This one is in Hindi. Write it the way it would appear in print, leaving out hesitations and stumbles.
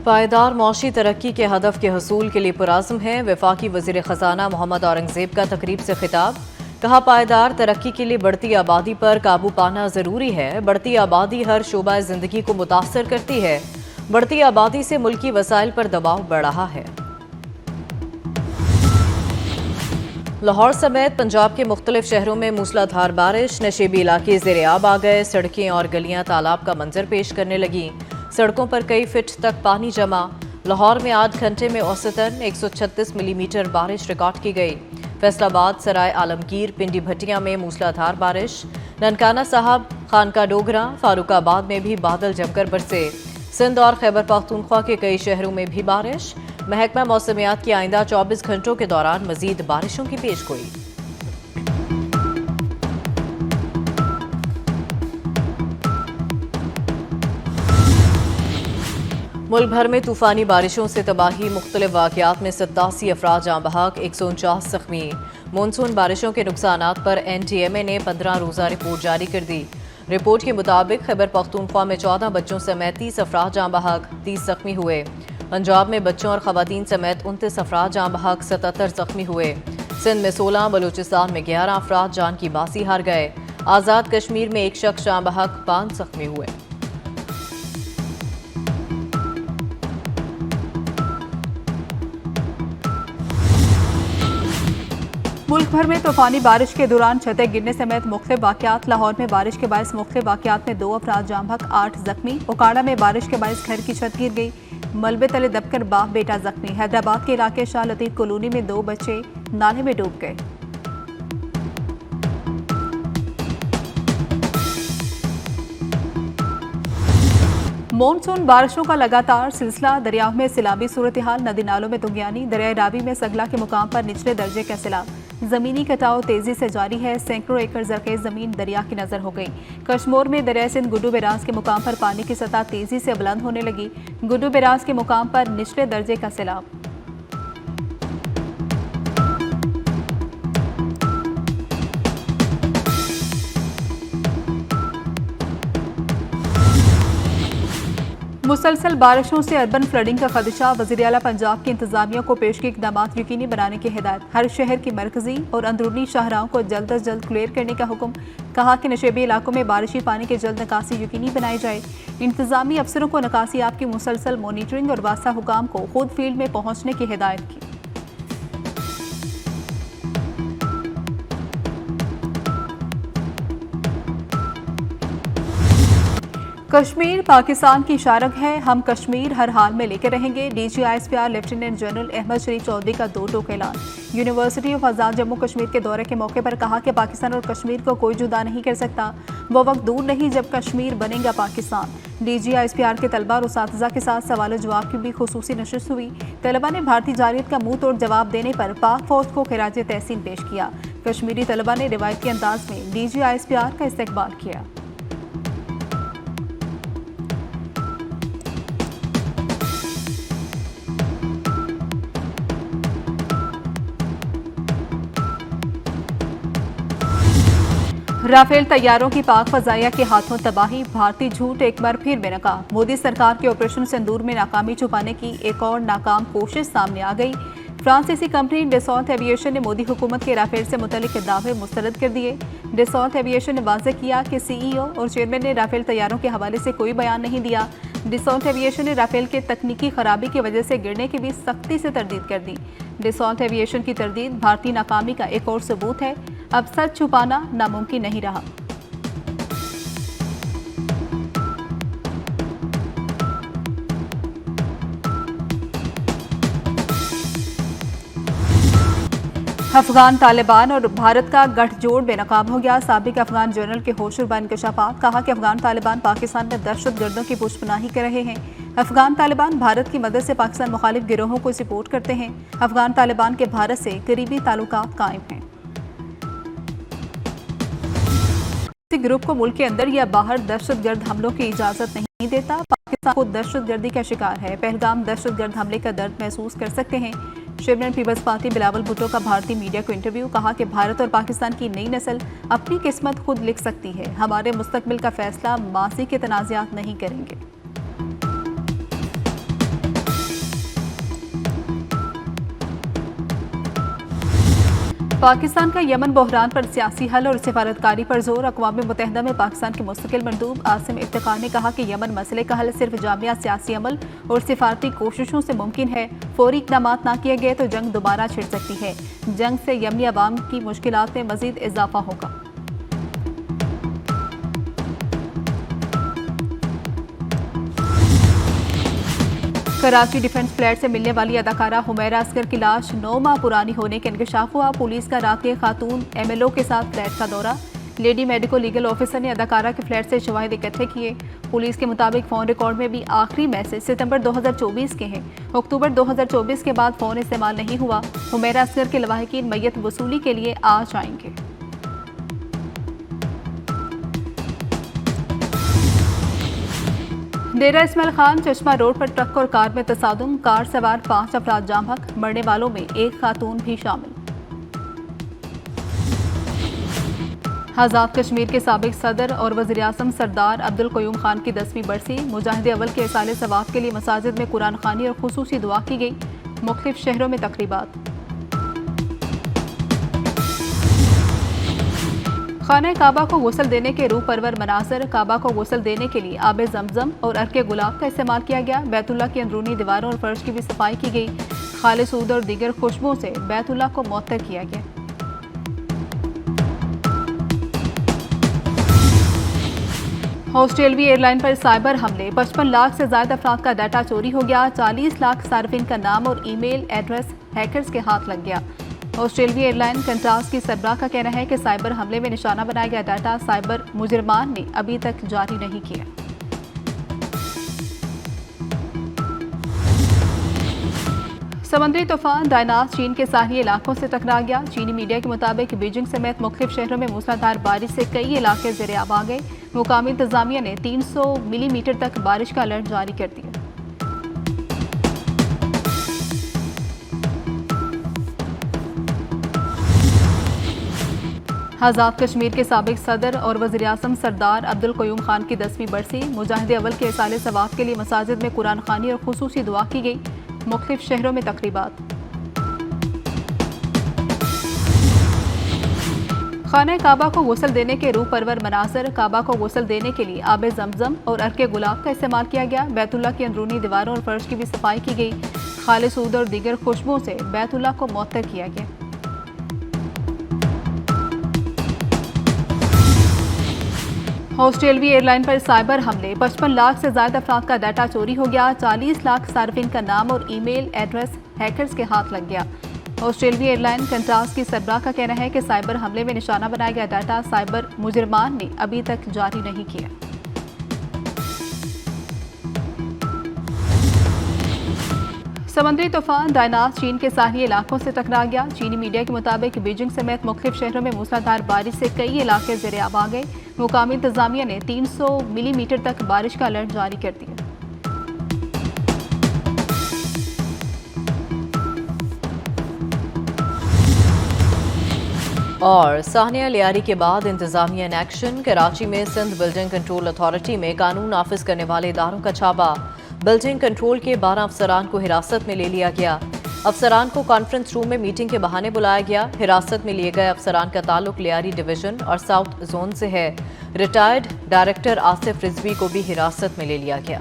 पायदार मौशी तरक्की के हदफ के हसूल के लिए पुराज़्म है। वफाकी वज़ीर ख़जाना मोहम्मद औरंगज़ेब का तकरीब से खिताब। कहा, पायदार तरक्की के लिए बढ़ती आबादी पर काबू पाना ज़रूरी है। बढ़ती आबादी हर शोबा ज़िंदगी को मुतासर करती है। बढ़ती आबादी से मुल्की वसाइल पर दबाव बढ़ रहा है। लाहौर समेत पंजाब के मुख्तलिफ शहरों में मूसलाधार बारिश, नशेबी इलाके ज़ेर-ए-आब आ गए। सड़कें और गलियां तालाब का मंजर पेश करने लगी। सड़कों पर कई फीट तक पानी जमा। लाहौर में 8 घंटे में औसतन 136 मिलीमीटर बारिश रिकॉर्ड की गई। फैसलाबाद, सराय आलमगीर, पिंडी भटिया में मूसलाधार बारिश। ननकाना साहब, खानका डोगरा, फारूकाबाद में भी बादल जमकर बरसे। सिंध और खैबर पख्तूनख्वा के कई शहरों में भी बारिश। महकमा मौसमियात की आइंदा 24 घंटों के दौरान मजीद बारिशों की पेशगोई। मुल्क भर में तूफानी बारिशों से तबाही, मुख्तलिफ वाक़यात में 87 अफराद जाँ बहक, 149 ज़ख्मी। मानसून बारिशों के नुकसानात पर NTMA ने 15 रोज़ा रिपोर्ट जारी कर दी। रिपोर्ट के मुताबिक खैबर पख्तूनख्वा में 14 बच्चों समेत 30 अफराद जाँ बहक, 30 ज़ख्मी हुए। पंजाब में बच्चों और ख़वातीन समेत 29 अफराद जाँ बहक, 77 ज़ख्मी हुए। सिंध में 16, बलूचिस्तान में 11 अफराद जान की बासी हार गए। आज़ाद कश्मीर में 1 शख्स जाँ बहक, 5 ज़ख्मी हुए। मुल्क भर में तूफानी बारिश के दौरान छतें गिरने समेत मुख्तलिफ वाक़यात। लाहौर में बारिश के बायस मुख्तलिफ वाक़यात में 2 अफराद जाँ बहक, 8 ज़ख्मी। ओकाड़ा में बारिश के बायस घर की छत गिर गई, मलबे तले दबकर बाप बेटा ज़ख्मी। हैदराबाद के इलाके शाह लतीफ़ कॉलोनी में 2 बच्चे नाले में डूब गए। मानसून बारिशों का लगातार सिलसिला। दरियाओं में सैलाबी सूरत हाल, नदी नालों में तुंगियानी। दरियाए रावी में सगला के मुकाम पर निचले दर्जे का सैलाब। जमीनी कटाव तेजी से जारी है। सैकड़ों एकड़ ज़रख़ेज़ ज़मीन दरिया की नजर हो गई। कश्मीर में दरिया सिंध गुड्डू बैराज के मुकाम पर पानी की सतह तेजी से बुलंद होने लगी। गुड्डू बैराज के मुकाम पर निचले दर्जे का सैलाब। मुसलसल बारिशों से अर्बन फ्लडिंग का खदशा। वज़ीर आला पंजाब की इंतजामिया को पेशगी इक़दामात यकीनी बनाने की हिदायत। हर शहर की मरकजी और अंदरूनी शाहराहों को जल्द अज जल्द क्लियर करने का हुक्म। कहा कि नशेबी इलाकों में बारिशी पानी की जल्द निकासी यकीनी बनाई जाए। इंतजामी अफसरों को निकासियाब की मुसलसल मॉनिटरिंग और वास्ता हुकाम को खुद फील्ड में पहुँचने की हिदायत की। कश्मीर पाकिस्तान की शारक है, हम कश्मीर हर हाल में लेकर रहेंगे। DGISPR लेफ्टिनेंट जनरल अहमद शरीफ चौधरी का 2 टोक ऐलान। यूनिवर्सिटी ऑफ आज़ाद जम्मू कश्मीर के दौरे के मौके पर कहा कि पाकिस्तान और कश्मीर को कोई जुदा नहीं कर सकता। वो वक्त दूर नहीं जब कश्मीर बनेगा पाकिस्तान। DGISPR के तलबा और उसातिज़ा के साथ सवाल जवाब की भी खुसूसी नशिस्त हुई। तलबा ने भारतीय जारियत का मुंह तोड़ जवाब देने पर पाक फौज को खिराज तहसीन पेश किया। कश्मीरी तलबा ने रिवायती अंदाज में DGISPR का इस्तकबाल किया। राफेल तैयारों की पाक फजाइया के हाथों तबाही। भारतीय झूठ एक बार फिर बेनकाब। मोदी सरकार के ऑपरेशन सिंदूर में नाकामी छुपाने की एक और नाकाम कोशिश सामने आ गई। फ्रांसीसी कंपनी डसॉल्ट एविएशन ने मोदी हुकूमत के राफेल से मुतल्लिक दावे मुस्तरद कर दिए। डसॉल्ट एविएशन ने वाज़ेह किया कि CEO और चेयरमैन ने राफेल तैयारों के हवाले से कोई बयान नहीं दिया। डसॉल्ट एविएशन ने राफेल के तकनीकी खराबी की वजह से गिरने की भी सख्ती से तरदीद कर दी। डसॉल्ट एविएशन की तरदीद भारतीय नाकामी का एक और सबूत है। अब सच छुपाना नामुमकिन नहीं रहा। अफगान तालिबान और भारत का गठजोड़ बेनकाब हो गया। साबिक अफगान जनरल के होशरुबा इंकशाफात। कहा कि अफगान तालिबान पाकिस्तान में दहशतगर्दों की पुष्पनाही कर रहे हैं। अफगान तालिबान भारत की मदद से पाकिस्तान मुखालिफ गिरोहों को सपोर्ट करते हैं। अफगान तालिबान के भारत से करीबी ताल्लुकात कायम हैं। ग्रुप को मुल्क के अंदर या बाहर दहशतगर्द हमलों की इजाजत नहीं देता। पाकिस्तान को दहशतगर्दी का शिकार है। पहलगाम दहशतगर्द हमले का दर्द महसूस कर सकते हैं। Chairman People's Party Bilawal Bhutto का भारतीय मीडिया को इंटरव्यू। कहा कि भारत और पाकिस्तान की नई नस्ल अपनी किस्मत खुद लिख सकती है। हमारे मुस्तकबिल का फैसला माजी के तनाज़ात नहीं करेंगे। पाकिस्तान का यमन बहरान पर सियासी हल और सिफारतकारी पर जोर। अक़वाम मुत्तहिदा में पाकिस्तान के मुस्तकिल मंदूब आसिम इफ्तिखार ने कहा कि यमन मसले का हल सिर्फ जामिया सियासी अमल और सिफारती कोशिशों से मुमकिन है। फौरी इक़दामात ना किए गए तो जंग दोबारा छिड़ सकती है। जंग से यमनी अवाम की मुश्किलात में मजीद इजाफा होगा। कराची डिफेंस फ्लैट से मिलने वाली अदाकारा हुमैरा असगर की लाश 9 माह पुरानी होने का इंकशाफ हुआ। पुलिस का रात खातून MLO के साथ फ्लैट का दौरा। लेडी मेडिको लीगल ऑफिसर ने अदाकारा के फ्लैट से शवाहिद इकट्ठे किए। पुलिस के मुताबिक फ़ोन रिकॉर्ड में भी आखिरी मैसेज सितंबर 2024 के हैं। अक्टूबर 2024 के बाद फ़ोन इस्तेमाल नहीं हुआ। हुमैरा असगर के लवाहिकीन मैयत वसूली के लिए आ जाएंगे। डेरा इस्माइल खान चश्मा रोड पर ट्रक और कार में तसादुम। कार सवार 5 अफराद जाम हक, मरने वालों में एक खातून भी शामिल। आज़ाद कश्मीर के साबिक सदर और वज़ीर-ए-आज़म सरदार अब्दुल क़य्यूम खान की 10वीं बरसी। मुजाहिद अव्वल के इसाले सवाब के लिए मसाजिद में कुरान खानी और खुसूसी दुआ की गई। मुख्तलिफ शहरों में तकरीबात। खाना काबा को गुस्ल देने के रूह परवर मनाजर। काबा को गुस्ल देने के लिए आब जमजम और अर्के गुलाब का इस्तेमाल किया गया। बैतुल्लाह की अंदरूनी दीवारों और फर्श की भी सफाई की गई। खालिस ऊद और दीगर खुशबुओं से बैतुल्लाह को मुअत्तर किया गया। ऑस्ट्रेलियाई एयरलाइन पर साइबर हमले। 55 लाख से ज्यादा अफराद का डाटा चोरी हो गया। 40 लाख सार्फिन का नाम और ईमेल एड्रेस हैकर्स के हाथ लग गया। ऑस्ट्रेलियाई एयरलाइन कंट्रास की सरबराह का कहना है कि साइबर हमले में निशाना बनाया गया डाटा साइबर मुजरिमान ने अभी तक जारी नहीं किया। समुद्री तूफान डायनास चीन के साहली इलाकों से टकरा गया। चीनी मीडिया के मुताबिक बीजिंग समेत मुख्तलिफ शहरों में मूसलाधार बारिश से कई इलाके ज़ेरे आब आ गए। मुकामी इंतजामिया ने 300 मिलीमीटर तक बारिश का अलर्ट जारी कर दिया। आज़ाद कश्मीर के साबिक सदर और वज़ीर-ए-आज़म सरदार अब्दुल क़य्यूम खान की 10वीं बरसी। मुजाहिद अव्वल के इसाले सवाब के लिए मसाजिद में कुरान खानी और खुसूसी दुआ की गई। मुख्तलिफ शहरों में तकरीबात। खाना काबा को गुस्ल देने के रूह परवर मनाजर। काबा को गुस्ल देने के लिए आब जमजम और अर्के गुलाब का इस्तेमाल किया गया। बैतुल्लाह की अंदरूनी दीवारों और फर्श की भी सफाई की गई। खालिस ऊद और दीगर खुशबुओं से बैतुल्लाह को मुअत्तर किया गया। ऑस्ट्रेलियाई एयरलाइन पर साइबर हमले। 55 लाख से ज्यादा अफराद का डाटा चोरी हो गया। 40 लाख सार्फिन का नाम और ईमेल एड्रेस हैकर्स के हाथ लग गया। ऑस्ट्रेलियाई एयरलाइन कंट्रास की सरबराह का कहना है कि साइबर हमले में निशाना बनाया गया डाटा साइबर मुजरिमान ने अभी तक जारी नहीं किया। समुद्री तूफान डायनास चीन के साहली इलाकों से टकरा गया। चीनी मीडिया के मुताबिक बीजिंग समेत मुख्तलिफ शहरों में मूसलाधार बारिश से कई इलाके ज़ेरे आब आ गए। मुकामी इंतजामिया ने 300 मिलीमीटर तक बारिश का अलर्ट जारी कर दिया। और सानिया लियारी के बाद इंतजामिया इन एक्शन। कराची में सिंध बिल्डिंग कंट्रोल अथॉरिटी में कानून नाफिज करने वाले इदारों का छापा। बिल्डिंग कंट्रोल के 12 अफसरान को हिरासत में ले लिया गया। अफसरान को कॉन्फ्रेंस रूम में मीटिंग के बहाने बुलाया गया। हिरासत में लिए गए अफसरान का ताल्लुक लियारी डिवीजन और साउथ जोन से है। रिटायर्ड डायरेक्टर आसिफ रिजवी को भी हिरासत में ले लिया गया।